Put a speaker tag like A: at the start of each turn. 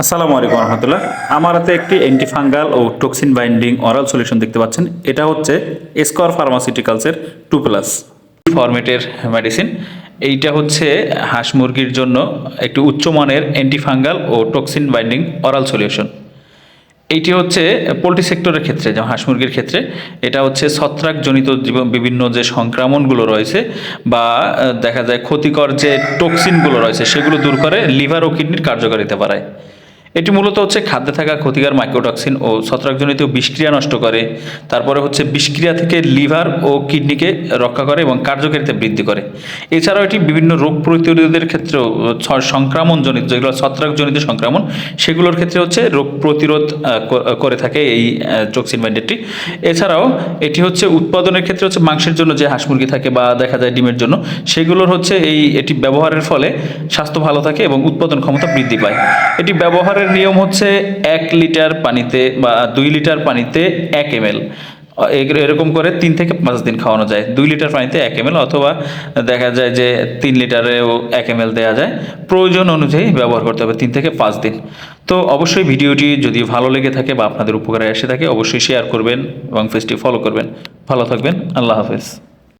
A: আসসালামু আলাইকুম রহমতুল্লাহ। আমার হাতে একটি অ্যান্টিফাঙ্গাল ও টক্সিন বাইন্ডিং অরাল সলিউশন দেখতে পাচ্ছেন। এটা হচ্ছে স্কোয়ার ফার্মাসিউটিক্যালসের 2+ ফরম্যাটের মেডিসিন। এইটা হচ্ছে হাঁস মুরগির জন্য একটি উচ্চমানের অ্যান্টিফাঙ্গাল ও টক্সিন বাইন্ডিং অরাল সলিউশন। এইটি হচ্ছে পোলট্রি সেক্টরের ক্ষেত্রে, যেমন হাঁস মুরগির ক্ষেত্রে এটা হচ্ছে ছত্রাকজনিত বিভিন্ন যে সংক্রমণগুলো রয়েছে বা দেখা যায় ক্ষতিকর যে টক্সিনগুলো রয়েছে সেগুলো দূর করে লিভার ও কিডনির কার্যকারিতা বাড়ায়। এটি মূলত হচ্ছে খাদ্যে থাকা ক্ষতিকর মাইক্রোটক্সিন ও ছত্রাকজনিত বিষক্রিয়া নষ্ট করে, তারপরে হচ্ছে বিষক্রিয়া থেকে লিভার ও কিডনিকে রক্ষা করে এবং কার্যকারিতা বৃদ্ধি করে। এছাড়াও এটি বিভিন্ন রোগ প্রতিরোধের ক্ষেত্রেও সংক্রমণজনিত যেগুলো ছত্রাকজনিত সংক্রমণ সেগুলোর ক্ষেত্রে হচ্ছে রোগ প্রতিরোধ করে থাকে এই টক্সিন বাইন্ডারটি। এছাড়াও এটি হচ্ছে উৎপাদনের ক্ষেত্রে হচ্ছে মাংসের জন্য যে হাঁস মুরগি থাকে বা দেখা যায় ডিমের জন্য, সেগুলোর হচ্ছে এটি ব্যবহারের ফলে স্বাস্থ্য ভালো থাকে এবং উৎপাদন ক্ষমতা বৃদ্ধি পায়। এটি ব্যবহারের নিয়ম হচ্ছে 1 লিটার পানিতে বা 2 লিটার পানিতে 1 ml, এরকম করে 3 থেকে 5 দিন খাওয়ানো যায়। 2 লিটার পানিতে 1 ml অথবা দেখা যায় যে 3 লিটারেও 1 ml দেওয়া যায়। প্রয়োজন অনুযায়ী ব্যবহার করতে হবে 3 থেকে 5 দিন। তো অবশ্যই ভিডিওটি যদি ভালো লেগে থাকে বা আপনাদের উপকারে এসে থাকে অবশ্যই শেয়ার করবেন এবং পেজটি ফলো করবেন। ভালো থাকবেন। আল্লাহ হাফেজ।